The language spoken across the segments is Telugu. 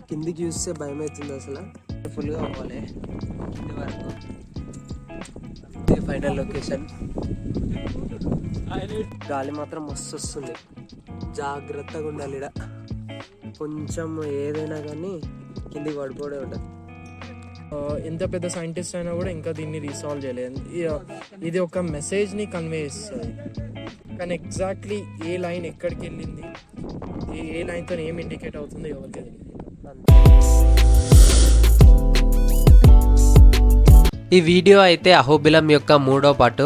కిందికి చూస్తే భయం అవుతుంది అసలు. ఫుల్గా అవ్వాలి కింది వరకు. ఇది ఫైనల్ లొకేషన్. గాలి మాత్రం మస్తు వస్తుంది, జాగ్రత్తగా ఉండాలి. ఇక్కడ కొంచెం ఏదైనా కానీ కిందికి పడిపోవడే ఉంటుంది. ఎంత పెద్ద సైంటిస్ట్ అయినా కూడా ఇంకా దీన్ని రీసాల్వ్ చేయలేదు. ఇది ఒక మెసేజ్ని కన్వే చేస్తుంది, కానీ ఎగ్జాక్ట్లీ ఏ లైన్ ఎక్కడికి వెళ్ళింది, ఏ లైన్తో ఏం ఇండికేట్ అవుతుందో ఎవరికి తెలియదు. ఈ వీడియో అయితే అహోబిలం యొక్క 3వ పార్ట్.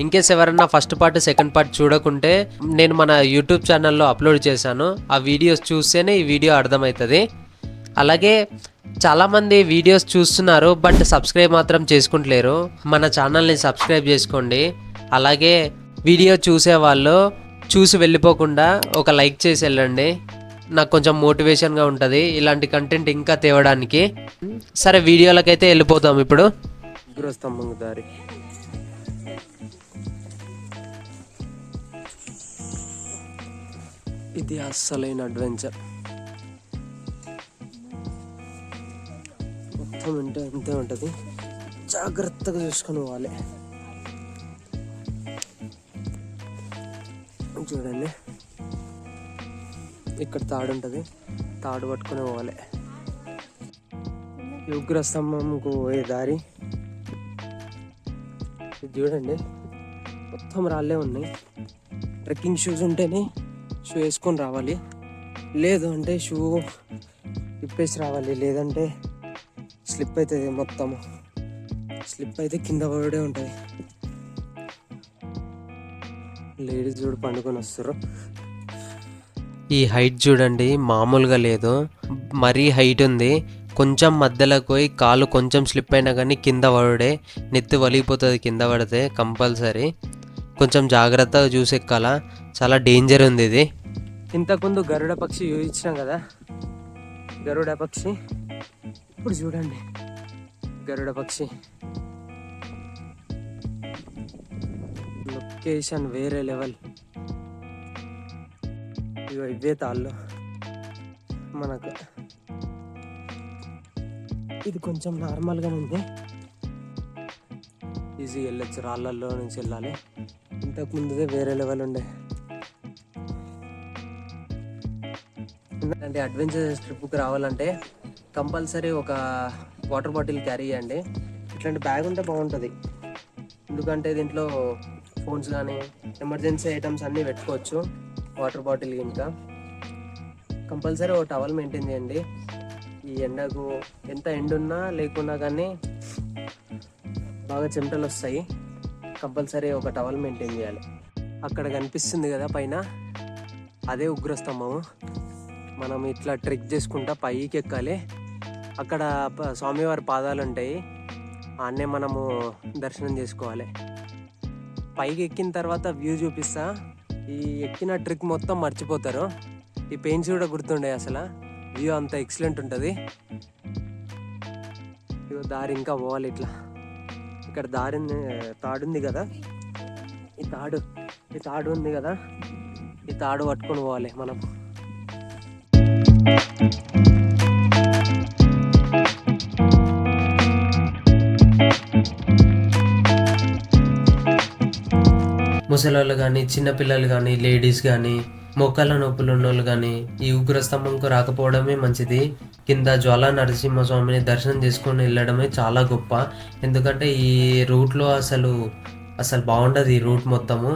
ఇంకేస్ ఎవరన్నా ఫస్ట్ పార్ట్ సెకండ్ పార్ట్ చూడకుంటే నేను మన యూట్యూబ్ ఛానల్లో అప్లోడ్ చేశాను. ఆ వీడియోస్ చూస్తేనే ఈ వీడియో అర్థమవుతుంది. అలాగే చాలామంది వీడియోస్ చూస్తున్నారు బట్ సబ్స్క్రైబ్ మాత్రం చేసుకుంటలేరు. మన ఛానల్ని సబ్స్క్రైబ్ చేసుకోండి. అలాగే వీడియో చూసేవాళ్ళు చూసి వెళ్ళిపోకుండా ఒక లైక్ చేసి వెళ్ళండి. నాకు కొంచెం మోటివేషన్గా ఉంటుంది ఇలాంటి కంటెంట్ ఇంకా తేవడానికి. సరే వీడియోలకైతే వెళ్ళిపోతాం ఇప్పుడు. ఉగ్రస్తంభం దారి ఇది అస్సలైన అడ్వెంచర్. మొత్తం అంటే అంతే ఉంటుంది, జాగ్రత్తగా చూసుకొని పోవాలి. చూడండి ఇక్కడ తాడు ఉంటుంది, తాడు పట్టుకొని పోవాలి. ఈ ఉగ్రస్తంభంకు పోయే దారి ఇది చూడండి, మొత్తం రాళ్ళే ఉన్నాయి. ట్రెక్కింగ్ షూస్ ఉంటేనే షూ వేసుకొని రావాలి, లేదు అంటే షూ ఇప్పేసి రావాలి. లేదంటే స్లిప్ అవుతుంది, మొత్తము స్లిప్ అయితే కింద పడే ఉంటుంది. లేడీస్ చూడు పండుకొని వస్తారు. ఈ హైట్ చూడండి మామూలుగా లేదు, మరీ హైట్ ఉంది. కొంచెం మధ్యలోకి పోయి కాలు కొంచెం స్లిప్ అయినా కానీ కింద పడే, నెత్తి వలిగిపోతుంది కింద పడితే కంపల్సరీ. కొంచెం జాగ్రత్తగా చూసెక్కాల, చాలా డేంజర్ ఉంది ఇది. ఇంతకుముందు గరుడ పక్షి చూపించినాం కదా, గరుడ పక్షి. ఇప్పుడు చూడండి గరుడ పక్షి లొకేషన్ వేరే లెవెల్. ఇగో ఇవే తాళ్ళు మనకు. ఇది కొంచెం నార్మల్గానే ఉంది, ఈజీగా వెళ్ళొచ్చు, రాళ్ళల్లో నుంచి వెళ్ళాలి. ఇంతకు ముందుదే వేరే లెవెల్ ఉండే. అంటే అడ్వెంచర్ ట్రిప్కి రావాలంటే కంపల్సరీ ఒక వాటర్ బాటిల్ క్యారీ చేయండి. ఇట్లాంటి బ్యాగ్ ఉంటే బాగుంటుంది, ఎందుకంటే దీంట్లో ఫోన్స్ కానీ ఎమర్జెన్సీ ఐటమ్స్ అన్నీ పెట్టుకోవచ్చు. వాటర్ బాటిల్ ఇంకా కంపల్సరీ ఒక టవల్ మెయింటైన్ చేయండి. ఈ ఎండకు ఎంత ఎండున్నా లేకున్నా కానీ బాగా చెమటలు వస్తాయి, కంపల్సరీ ఒక టవల్ మెయింటైన్ చేయాలి. అక్కడ కనిపిస్తుంది కదా పైన, అదే ఉగ్రస్తంభము. మనం ఇట్లా ట్రెక్ చేసుకుంటా పైకి ఎక్కాలి. అక్కడ స్వామివారి పాదాలు ఉంటాయి, ఆన్నే మనము దర్శనం చేసుకోవాలి. పైకి ఎక్కిన తర్వాత వ్యూ చూపిస్తా. ఈ ఎక్కిన ట్రిక్ మొత్తం మర్చిపోతారు, ఈ పెయిన్స్ కూడా గుర్తుండే. అసలు వ్యూ అంత ఎక్సలెంట్ ఉంటుంది. ఇగో దారి ఇంకా పోవాలి ఇట్లా. ఇక్కడ దారి తాడుంది కదా, ఈ తాడు ఉంది కదా, ఈ తాడు పట్టుకొని పోవాలి మనం. ముసలోళ్ళు కానీ చిన్నపిల్లలు కానీ లేడీస్ కానీ మోకాళ్ళ నొప్పులు ఉన్నోళ్ళు కానీ ఈ ఉగ్రస్తంభంకు రాకపోవడమే మంచిది. కింద జ్వాలా నరసింహస్వామిని దర్శనం చేసుకొని వెళ్ళడమే చాలా గొప్ప. ఎందుకంటే ఈ రూట్లో అసలు బాగుండదు. ఈ రూట్ మొత్తము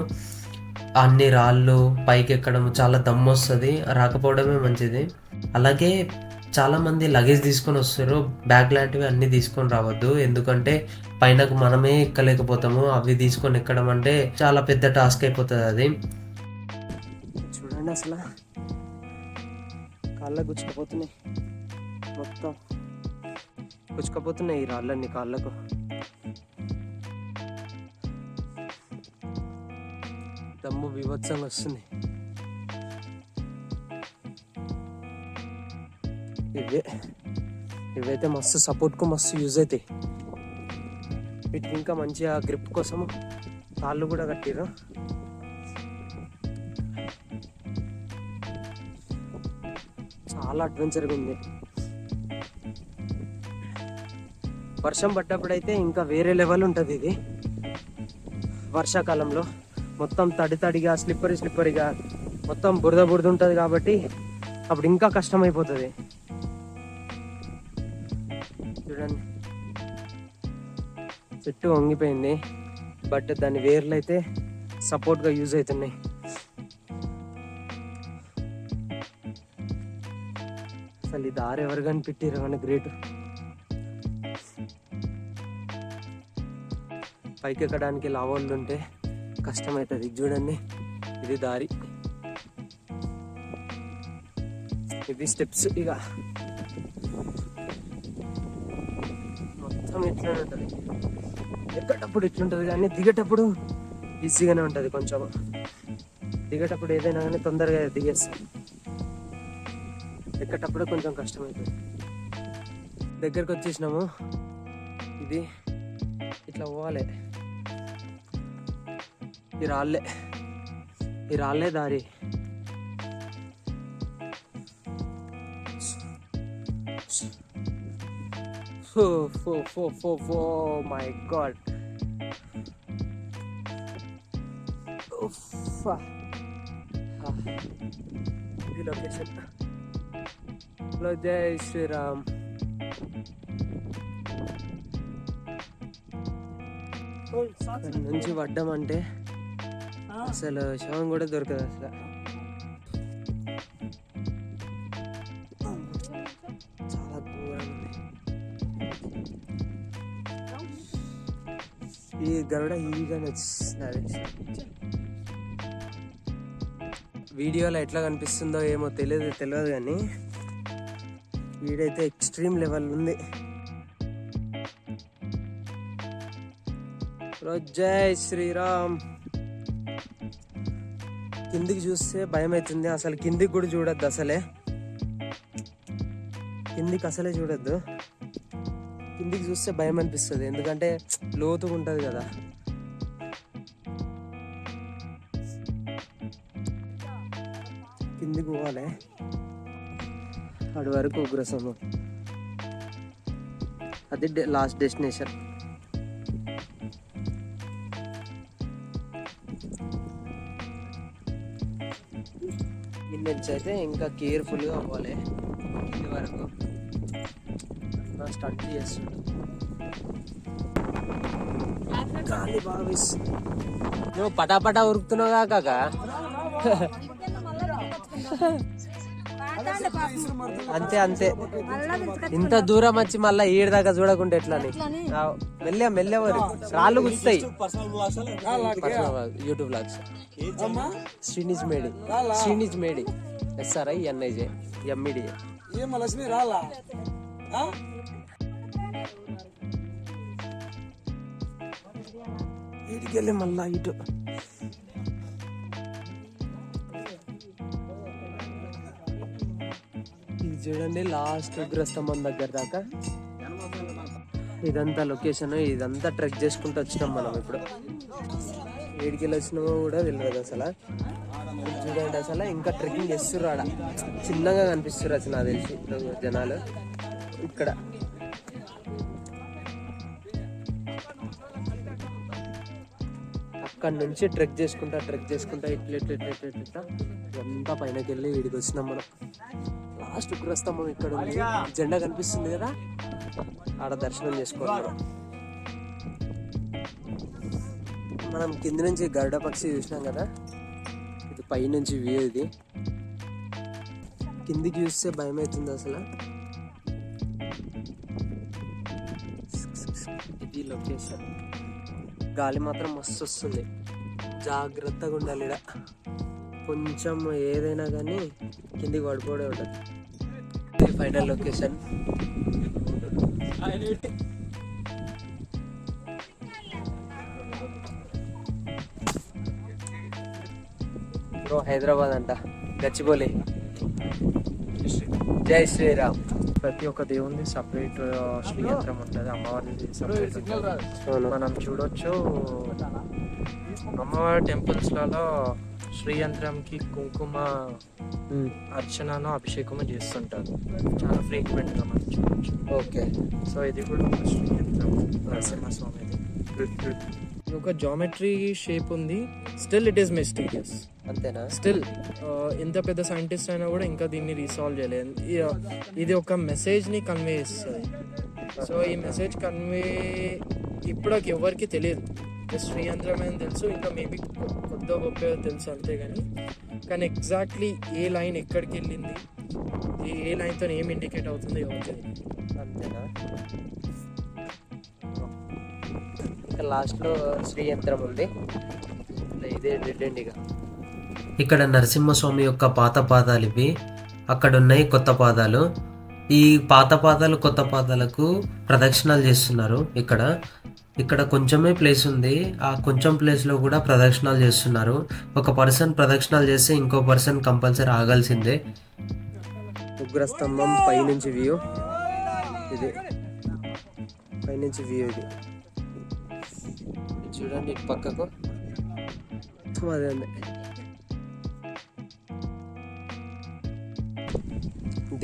అన్ని రాళ్ళు పైకి ఎక్కడం చాలా దమ్ము వస్తుంది, రాకపోవడమే మంచిది. అలాగే చాలామంది లగేజ్ తీసుకొని వస్తారు, బ్యాగ్ లాంటివి అన్నీ తీసుకొని రావద్దు. ఎందుకంటే పైనకు మనమే ఎక్కలేకపోతాము, అవి తీసుకొని ఎక్కడం అంటే చాలా పెద్ద టాస్క్ అయిపోతుంది అది. చూడండి అసలు కాళ్ళకు గుచ్చుకపోతున్నాయి, మొత్తం గుచ్చుకపోతున్నాయి ఈ రాళ్ళన్నీ కాళ్ళకు. దమ్ము బీభత్సంగా వస్తుంది. ఇవైతే మస్తు సపోర్ట్కు మస్తు యూజ్ అవుతాయి. వీటికి ఇంకా మంచిగా గ్రిప్ కోసము తాళ్ళు కూడా కట్టిరు. చాలా అడ్వెంచర్గా ఉంది. వర్షం పడ్డప్పుడైతే ఇంకా వేరే లెవెల్ ఉంటుంది. ఇది వర్షాకాలంలో మొత్తం తడిగా స్లిప్పరీగా మొత్తం బురద ఉంటుంది కాబట్టి అప్పుడు ఇంకా కష్టమైపోతుంది. చూడండి, చెట్టు వంగిపోయింది, బట్ దాని వేర్లు అయితే సపోర్ట్గా యూజ్ అవుతున్నాయి. అసలు ఈ దారి ఎవరు కనిపెట్టారు అని గ్రేట్. పైకి ఎక్కడానికి లావోళ్ళు ఉంటే కష్టమవుతుంది. చూడండి, ఇది దారి, ఇది స్టెప్స్. ఇక మొత్తం ఇట్లనే ఉంటుంది. ఎక్కేటప్పుడు ఇట్లుంటుంది కానీ దిగేటప్పుడు ఈజీగానే ఉంటుంది. కొంచెం దిగేటప్పుడు ఏదైనా కానీ తొందరగా దిగేస్తాం, ఎక్కేటప్పుడు కొంచెం కష్టమవుతుంది. దగ్గరకు వచ్చేసినాము. ఇది ఇట్లా పోవాలి. ఈ రాళ్ళే దారి. మై గాడ్, ఇది లొకేషన్. హలో, జై శ్రీరామ్. అక్కడి నుంచి పడ్డామంటే అసలు శవం కూడా దొరకదు అసలు. చాలా దూరం ఉంది. ఈ గరుడ ఈజీగా నచ్చుతుంది. వీడియోలో ఎట్లా కనిపిస్తుందో ఏమో తెలియదు కానీ వీడైతే ఎక్స్ట్రీమ్ లెవెల్ ఉంది. జై శ్రీరామ్. కిందికి చూస్తే భయం అవుతుంది. అసలు కిందికి కూడా చూడొద్దు, కిందికి అసలే చూడొద్దు. కిందికి చూస్తే భయం అనిపిస్తుంది, ఎందుకంటే లోతుగా ఉంటుంది కదా. కిందికి పోవాలి, అడి వరకు ఉగ్రసము. అది లాస్ట్ డెస్టినేషన్. నుంచి అయితే ఇంకా కేర్ఫుల్గా అవ్వాలి. కింది వరకు స్టంట్ చేస్తున్నాడు, గాలి బాగా వేస్తుంది. నువ్వు పటాపటా ఉరుకుతున్నావుగా కాక. అంతే ఇంత దూరం వచ్చి మళ్ళీ ఏడు దాకా చూడకుండా ఎట్లని. మెల్లె రాళ్ళు గుచ్చుతాయి. యూట్యూబ్ లాగ్స్ శ్రీనిజ్ మేడి SRI NIJ MID. ఇటుకెళ్ళి మళ్ళా ఇటు ఇది చూడండి, లాస్ట్ ఉగ్రస్తంభం దగ్గర దాకా. ఇదంతా లొకేషన్, ఇదంతా ట్రెక్ చేసుకుంటూ వచ్చినాం మనం. ఇప్పుడు ఏడికెళ్ళి వచ్చినామో కూడా తెలియదు అసలు. చూడండి, అసలు ఇంకా ట్రెక్కింగ్ చేస్తుర్రు. ఆడ చిన్నగా కనిపిస్తుర్రు అసలు, నాకు తెలిసి జనాలు ఇక్కడ. అక్కడి నుంచి ట్రెక్ చేసుకుంటా ఇట్లా అంతా పైనకి వెళ్ళి వీడికి వచ్చినాం మనం. లాస్ట్ ఉగ్రస్తంభం ఇక్కడ ఉంది, జెండా కనిపిస్తుంది కదా, ఆడ దర్శనం చేసుకోవాలి. మనం కింద నుంచి గరుడ పక్షి చూసినాం కదా, ఇది పైనుంచి వ్యూ. ఇది కిందికి చూస్తే భయం అవుతుంది అసలు. ఇది లొకేషన్. గాలి మాత్రం మస్తు వస్తుంది, జాగ్రత్తగా ఉండాలి. ఇక్కడ కొంచెం ఏదైనా కానీ కిందికి పడిపోవడే ఉంటుంది. ఇది ఫైనల్ లొకేషన్. హైదరాబాద్ అంట, గచ్చిబౌలి. జై శ్రీరామ్. ప్రతి ఒక్క దేవుని సపరేట్ శ్రీయంత్రం ఉంటుంది, అమ్మవారిది సపరేట్ ఉంటుంది. మనం చూడొచ్చు అమ్మవారి టెంపుల్స్లలో శ్రీయంత్రంకి కుంకుమ అర్చనను అభిషేకము చేస్తుంటారు చాలా ఫ్రీక్వెంట్గా మనం చూడవచ్చు. ఓకే. సో ఇది కూడా ఒక శ్రీయంత్రం నరసింహస్వామిది. ఇది ఒక జామెట్రీ షేప్ ఉంది. Still it is mysterious. అంతేనా? స్టిల్ ఎంత పెద్ద సైంటిస్ట్ అయినా కూడా ఇంకా దీన్ని రీసాల్వ్ చేయలేదు. ఇది ఒక మెసేజ్ని కన్వే చేస్తుంది. సో ఈ మెసేజ్ కన్వే ఇప్పటికి ఎవరికి తెలియదు. శ్రీయంత్రం అని తెలుసు, ఇంకా మేబీ కొత్త గొప్ప తెలుసు అంతే. కానీ ఎగ్జాక్ట్లీ ఏ లైన్ ఎక్కడికి వెళ్ళింది, ఏ లైన్తో ఏం ఇండికేట్ అవుతుంది ఎవరికి తెలియదు. అంతేనా? ఇంకా లాస్ట్లో శ్రీయంత్రం ఉంది. ఇదే డెడ్ ఎండ్గా. ఇక్కడ నరసింహస్వామి యొక్క పాత పాదాలు ఇవి. అక్కడ ఉన్నాయి కొత్త పాదాలు. ఈ పాత పాదాలు కొత్త పాదాలకు ప్రదక్షిణాలు చేస్తున్నారు. ఇక్కడ కొంచెమే ప్లేస్ ఉంది. ఆ కొంచెం ప్లేస్లో కూడా ప్రదక్షిణాలు చేస్తున్నారు. ఒక పర్సన్ ప్రదక్షిణాలు చేస్తే ఇంకో పర్సన్ కంపల్సరీ ఆగాల్సిందే. ఉగ్రస్తంభం పైనుంచి వ్యూ ఇది. పైనుంచి వ్యూ ఇది చూడండి. ఇటు పక్కకు అదే ఉంది.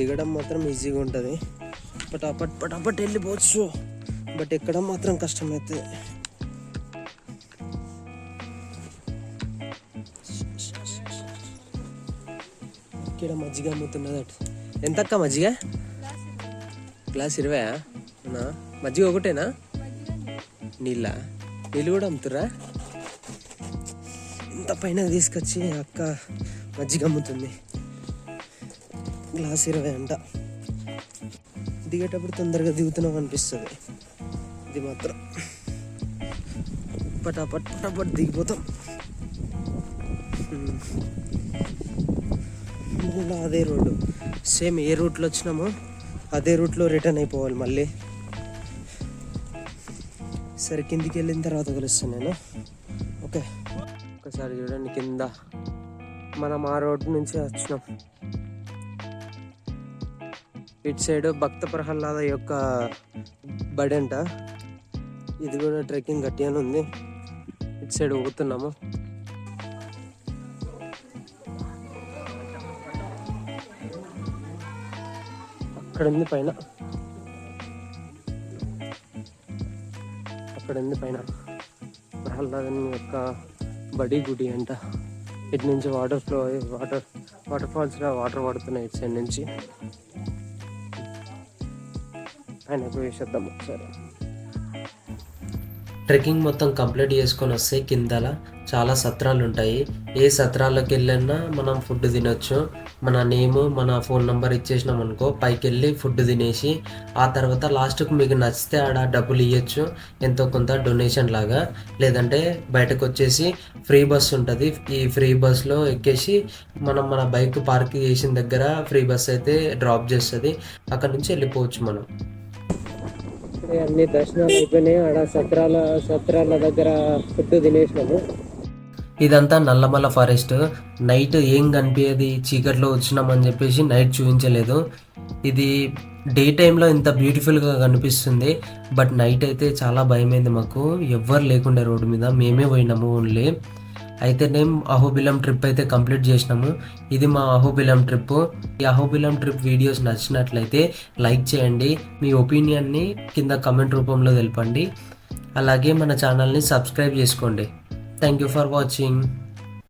దిగడం మాత్రం ఈజీగా ఉంటుంది. పటాపట్ వెళ్ళిపోవచ్చు. బట్ ఎక్కడం మాత్రం కష్టమవుతుంది. ఇక్కడ మజ్జిగ అమ్ముతున్నది అటు. ఎంతక్క మజ్జిగ? గ్లాస్ 20? మజ్జిగ ఒకటేనా? నీళ్ళు కూడా అమ్ముతురా? ఇంత పైన తీసుకొచ్చి అక్క మజ్జిగ అమ్ముతుంది. గ్లాస్ 20 అంట. దిగేటప్పుడు తొందరగా దిగుతున్నాం అనిపిస్తుంది. ఇది మాత్రం పటాపట్ దిగిపోతాం. అదే రోడ్డు, సేమ్ ఏ రూట్లో వచ్చినామో అదే రూట్లో రిటర్న్ అయిపోవాలి మళ్ళీ. సరే కిందికి వెళ్ళిన తర్వాత కలుస్తాను నేను. ఓకే, ఒకసారి చూడండి కింద. మనం ఆ రోడ్డు నుంచి వచ్చినాం. ఇటు సైడ్ భక్త ప్రహ్లాద యొక్క బడి అంట. ఇది కూడా ట్రెక్కింగ్ గట్టిగానే ఉంది. ఇటు సైడ్ పోతున్నాము. అక్కడ ఉంది పైన ప్రహ్లాదని యొక్క బడి గుడి అంట. ఇటు నుంచి వాటర్ ఫ్లో అయ్యి వాటర్ ఫాల్స్లో వాటర్ పడుతున్నాయి ఇటు సైడ్ నుంచి. ఆయన వేసేద్దాం ఒకసారి. ట్రెక్కింగ్ మొత్తం కంప్లీట్ చేసుకొని వస్తే కిందల చాలా సత్రాలు ఉంటాయి. ఏ సత్రాల్లోకి వెళ్ళినా మనం ఫుడ్ తినొచ్చు. మన నేమ్, మన ఫోన్ నెంబర్ ఇచ్చేసినాం అనుకో, పైకి వెళ్ళి ఫుడ్ తినేసి ఆ తర్వాత లాస్ట్కు మీకు నచ్చితే ఆడ డబ్బులు ఇవ్వచ్చు, ఎంతో కొంత డొనేషన్ లాగా. లేదంటే బయటకు వచ్చేసి ఫ్రీ బస్ ఉంటుంది. ఈ ఫ్రీ బస్లో ఎక్కేసి మనం మన బైక్ పార్క్ చేసిన దగ్గర ఫ్రీ బస్ అయితే డ్రాప్ చేస్తుంది. అక్కడ నుంచి వెళ్ళిపోవచ్చు మనం. అన్ని దర్శనాలు అయిపోయినాయి. ఆడ సత్రాల దగ్గర ఫుడ్ తినేసినాము. ఇదంతా నల్లమల్ల ఫారెస్ట్. నైట్ ఏం కనిపించేది, చీకట్లో వచ్చినామని చెప్పేసి నైట్ చూపించలేదు. ఇది డే టైంలో ఇంత బ్యూటిఫుల్గా కనిపిస్తుంది. బట్ నైట్ అయితే చాలా భయమైంది మాకు. ఎవ్వరు లేకుండే రోడ్డు మీద, మేమే పోయినాము ఓన్లీ. అయితే మేము అహోబిలం ట్రిప్ అయితే కంప్లీట్ చేసినాము. ఇది మా అహోబిలం ట్రిప్. ఈ అహోబిలం ట్రిప్ వీడియోస్ నచ్చినట్లయితే లైక్ చేయండి. మీ ఒపీనియన్ని కింద కమెంట్ రూపంలో తెలపండి. అలాగే మన ఛానల్ని సబ్స్క్రైబ్ చేసుకోండి. Thank you for watching.